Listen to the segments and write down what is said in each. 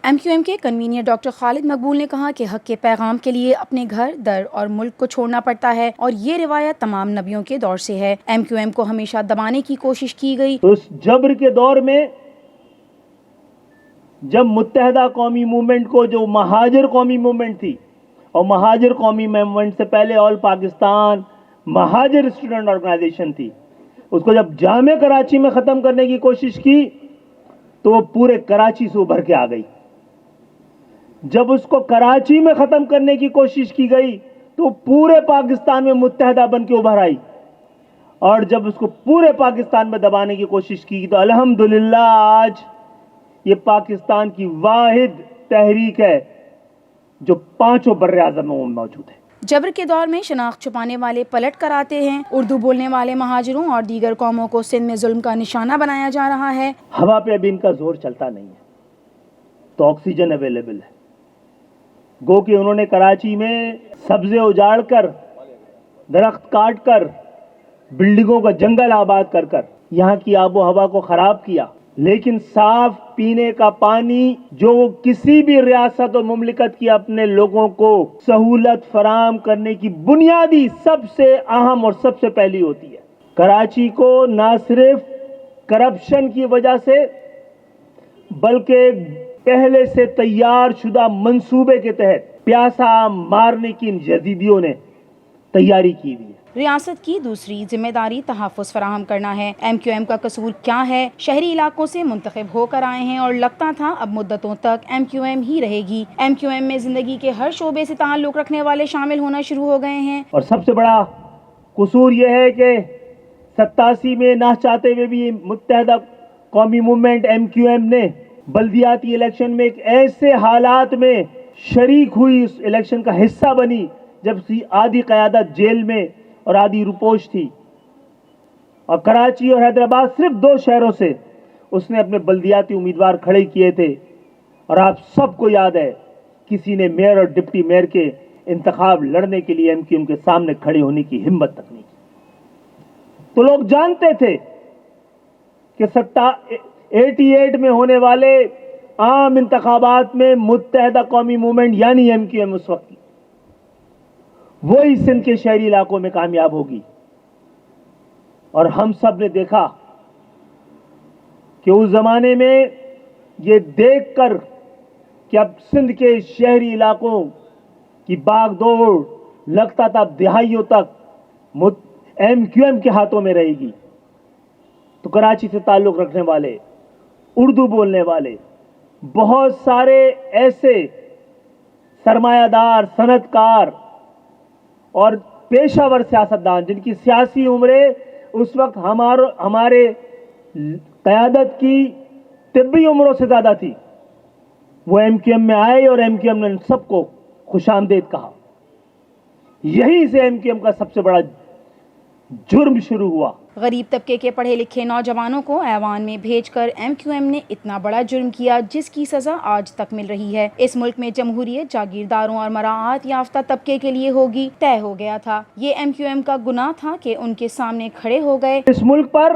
MQM کے convener doctor خالد مقبول نے کہا کہ حق کے پیغام کے لیے اپنے گھر در اور ملک کو چھوڑنا پڑتا ہے اور یہ روایت تمام نبیوں کے دور سے ہے۔ MQM کو ہمیشہ دبانے کی کوشش کی گئی۔ اس جبر کے دور میں جب متحدہ قومی موومنٹ کو، جو مہاجر قومی موومنٹ تھی، اور مہاجر قومی موومنٹ سے پہلے آل پاکستان مہاجر اسٹوڈنٹ آرگنائزیشن تھی، اس کو جب جامع کراچی میں ختم کرنے کی کوشش کی تو وہ پورے کراچی سے ابھر کے آ گئی۔ جب اس کو کراچی میں ختم کرنے کی کوشش کی گئی تو پورے پاکستان میں متحدہ بن کے ابھر آئی، اور جب اس کو پورے پاکستان میں دبانے کی کوشش کی تو الحمدللہ آج یہ پاکستان کی واحد تحریک ہے جو پانچوں بر اعظم میں موجود ہے۔ جبر کے دور میں شناخت چھپانے والے پلٹ کر آتے ہیں۔ اردو بولنے والے مہاجروں اور دیگر قوموں کو سندھ میں ظلم کا نشانہ بنایا جا رہا ہے۔ ہوا پہ ابھی ان کا زور چلتا نہیں ہے تو آکسیجن اویلیبل ہے، گو کہ انہوں نے کراچی میں سبزے اجاڑ کر، درخت کاٹ کر، بلڈنگوں کا جنگل آباد کر کر یہاں کی آب و ہوا کو خراب کیا، لیکن صاف پینے کا پانی جو کسی بھی ریاست اور مملکت کی اپنے لوگوں کو سہولت فراہم کرنے کی بنیادی سب سے اہم اور سب سے پہلی ہوتی ہے، کراچی کو نہ صرف کرپشن کی وجہ سے بلکہ پہلے سے تیار شدہ منصوبے کے تحت پیاسا مارنے کی ان جزیدیوں نے تیاری کی ہوئی ہے۔ ریاست کی دوسری ذمہ داری تحفظ فراہم کرنا ہے۔ MQM کا قصور کیا ہے؟ شہری علاقوں سے منتخب ہو کر آئے ہیں اور لگتا تھا اب مدتوں تک MQM ہی رہے گی۔ MQM میں زندگی کے ہر شعبے سے تعلق رکھنے والے شامل ہونا شروع ہو گئے ہیں۔ اور سب سے بڑا قصور یہ ہے کہ 87 میں نہ چاہتے ہوئے بھی متحدہ قومی موومنٹ MQM نے بلدیاتی الیکشن میں ایک ایسے حالات میں شریک ہوئی، اس الیکشن کا حصہ بنی جب آدھی قیادت جیل میں اور آدھی روپوش تھی، اور کراچی اور حیدرآباد صرف 2 شہروں سے اس نے اپنے بلدیاتی امیدوار کھڑے کیے تھے، اور آپ سب کو یاد ہے کسی نے میئر اور ڈپٹی میئر کے انتخاب لڑنے کے لیے MQM کے سامنے کھڑے ہونے کی ہمت تک نہیں کی۔ تو لوگ جانتے تھے کہ 88 میں ہونے والے عام انتخابات میں متحدہ قومی موومنٹ یعنی MQM اس وقت وہی سندھ کے شہری علاقوں میں کامیاب ہوگی، اور ہم سب نے دیکھا کہ اس زمانے میں یہ دیکھ کر کہ اب سندھ کے شہری علاقوں کی باغ دوڑ لگتا تھا دہائیوں تک MQM کے ہاتھوں میں رہے گی، تو کراچی سے تعلق رکھنے والے، اردو بولنے والے بہت سارے ایسے سرمایہ دار، صنعت کار اور پیشہ ور سیاستدان جن کی سیاسی عمریں اس وقت ہمارے قیادت کی طبی عمروں سے زیادہ تھی، وہ MQM میں آئے اور MQM نے سب کو خوش آمدید کہا۔ یہیں سے MQM کا سب سے بڑا جرم شروع ہوا۔ غریب طبقے کے پڑھے لکھے نوجوانوں کو ایوان میں بھیج کر MQM نے اتنا بڑا جرم کیا جس کی سزا آج تک مل رہی ہے۔ اس ملک میں جمہوریت جاگیرداروں اور مراعات یافتہ طبقے کے لیے ہوگی، طے ہو گیا تھا۔ یہ MQM کا گناہ تھا کہ ان کے سامنے کھڑے ہو گئے۔ اس ملک پر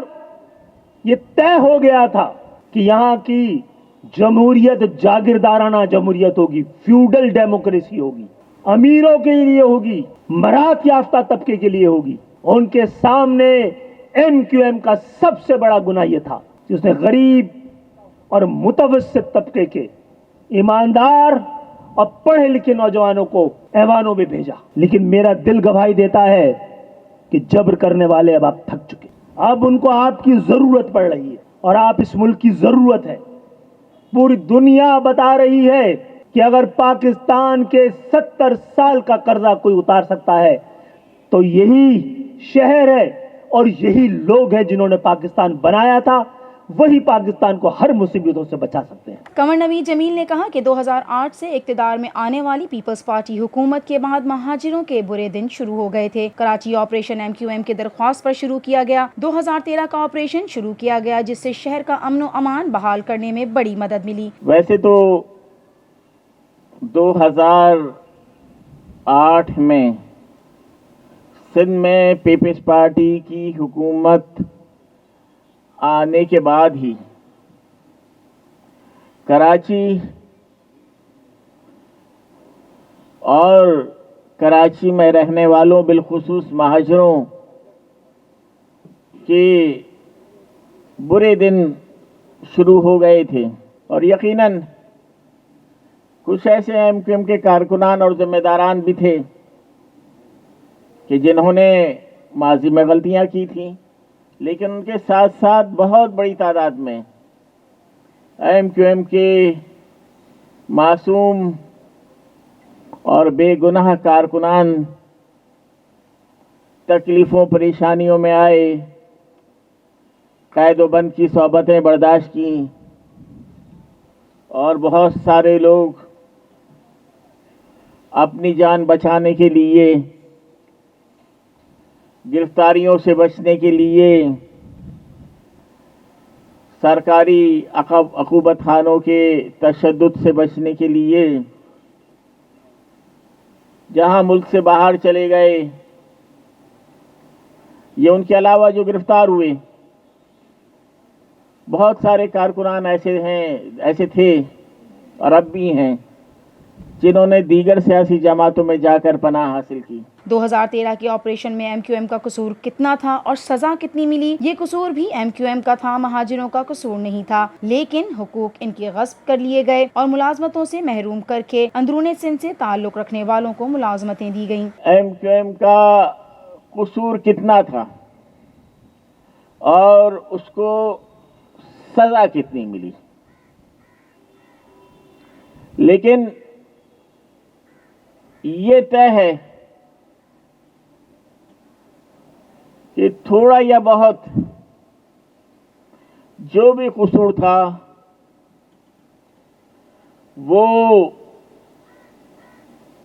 یہ طے ہو گیا تھا کہ یہاں کی جمہوریت جاگیردارانہ جمہوریت ہوگی، فیوڈل ڈیموکریسی ہوگی، امیروں کے لیے ہوگی، مراعات یافتہ طبقے کے لیے ہوگی۔ ان کے سامنے MQM کا سب سے بڑا گناہ یہ تھا کہ اس نے غریب اور متوسط طبقے کے ایماندار اور پڑھے لکھے نوجوانوں کو ایوانوں میں بھیجا۔ لیکن میرا دل گواہی دیتا ہے کہ جبر کرنے والے اب آپ تھک چکے، اب ان کو آپ کی ضرورت پڑ رہی ہے، اور آپ اس ملک کی ضرورت ہے۔ پوری دنیا بتا رہی ہے کہ اگر پاکستان کے 70 سال کا قرضہ کوئی اتار سکتا ہے تو یہی شہر ہے اور یہی لوگ ہیں جنہوں نے پاکستان بنایا تھا، وہی پاکستان کو ہر مصیبتوں سے بچا سکتے ہیں۔ قمر نوید جمیل نے کہا کہ 2008 سے اقتدار میں آنے والی پیپلز پارٹی حکومت کے بعد مہاجروں کے برے دن شروع ہو گئے تھے۔ کراچی آپریشن MQM کی درخواست پر شروع کیا گیا۔ 2013 کا آپریشن شروع کیا گیا جس سے شہر کا امن و امان بحال کرنے میں بڑی مدد ملی۔ ویسے تو 2008 میں سندھ میں پیپلز پارٹی کی حکومت آنے کے بعد ہی کراچی اور کراچی میں رہنے والوں بالخصوص مہاجروں کے برے دن شروع ہو گئے تھے، اور یقیناً کچھ ایسے ایم کیو ایم کے کارکنان اور ذمہ داران بھی تھے کہ جنہوں نے ماضی میں غلطیاں کی تھیں، لیکن ان کے ساتھ ساتھ بہت بڑی تعداد میں ایم کیو ایم کے معصوم اور بے گناہ کارکنان تکلیفوں پریشانیوں میں آئے، قید و بند کی صحبتیں برداشت کیں، اور بہت سارے لوگ اپنی جان بچانے کے لیے، گرفتاریوں سے بچنے کے لیے، سرکاری عقوبت خانوں کے تشدد سے بچنے کے لیے جہاں ملک سے باہر چلے گئے. یہ ان کے علاوہ جو گرفتار ہوئے، بہت سارے کارکنان ایسے تھے اور اب بھی ہیں جنہوں نے دیگر سیاسی جماعتوں میں جا کر پناہ حاصل کی. 2013 کے آپریشن میں ایم کیو ایم کا قصور کتنا تھا اور سزا کتنی ملی؟ یہ قصور بھی ایم کیو ایم کا تھا، مہاجروں کا قصور نہیں تھا. لیکن حقوق ان کے غصب کر لیے گئے اور ملازمتوں سے محروم کر کے اندرون سندھ سے تعلق رکھنے والوں کو ملازمتیں دی گئیں. ایم کیو ایم کا قصور کتنا تھا اور اس کو سزا کتنی ملی؟ لیکن یہ طے ہے کہ تھوڑا یا بہت جو بھی قصور تھا وہ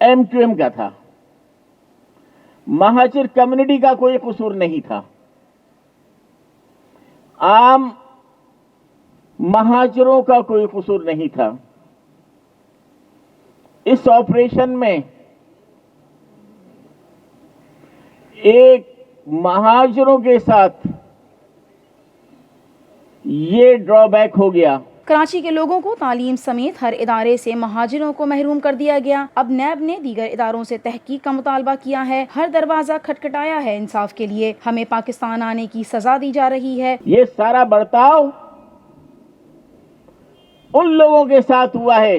ایم کیو ایم کا تھا. مہاجر کمیونٹی کا کوئی قصور نہیں تھا. عام مہاجروں کا کوئی قصور نہیں تھا. اس آپریشن میں ایک مہاجروں کے ساتھ یہ ڈرا بیک ہو گیا. کراچی کے لوگوں کو تعلیم سمیت ہر ادارے سے مہاجروں کو محروم کر دیا گیا. اب نیب نے دیگر اداروں سے تحقیق کا مطالبہ کیا ہے. ہر دروازہ کھٹکھٹایا ہے انصاف کے لیے. ہمیں پاکستان آنے کی سزا دی جا رہی ہے. یہ سارا برتاؤ ان لوگوں کے ساتھ ہوا ہے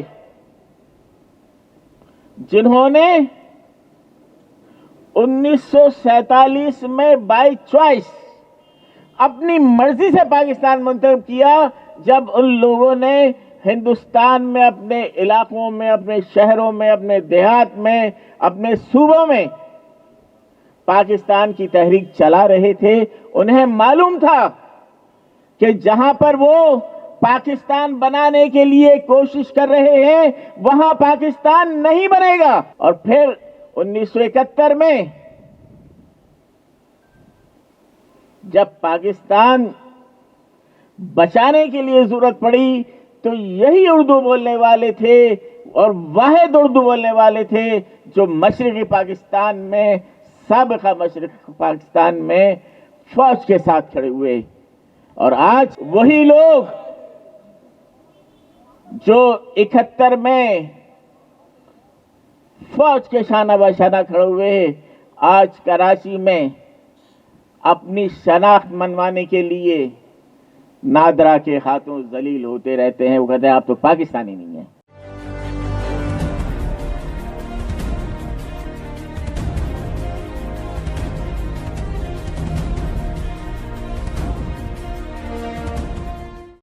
جنہوں نے 1947 میں بائی چوائس اپنی مرضی سے پاکستان منتخب کیا، جب ان لوگوں نے ہندوستان میں اپنے علاقوں میں، اپنے شہروں میں، اپنے دیہات میں، اپنے صوبوں میں پاکستان کی تحریک چلا رہے تھے. انہیں معلوم تھا کہ جہاں پر وہ پاکستان بنانے کے لیے کوشش کر رہے ہیں وہاں پاکستان نہیں بنے گا. اور پھر 1971 میں جب پاکستان بچانے کے لیے ضرورت پڑی تو یہی اردو بولنے والے تھے اور واحد اردو بولنے والے تھے جو مشرقی پاکستان میں، سابقہ مشرقی پاکستان میں فوج کے ساتھ کھڑے ہوئے. اور آج وہی لوگ جو 71 میں فوج کے شانہ بہ شانہ کھڑے ہوئے، آج کراچی میں اپنی شناخت منوانے کے لیے نادرا کے ہاتھوں ذلیل ہوتے رہتے ہیں. وہ کہتے ہیں آپ تو پاکستانی نہیں ہیں.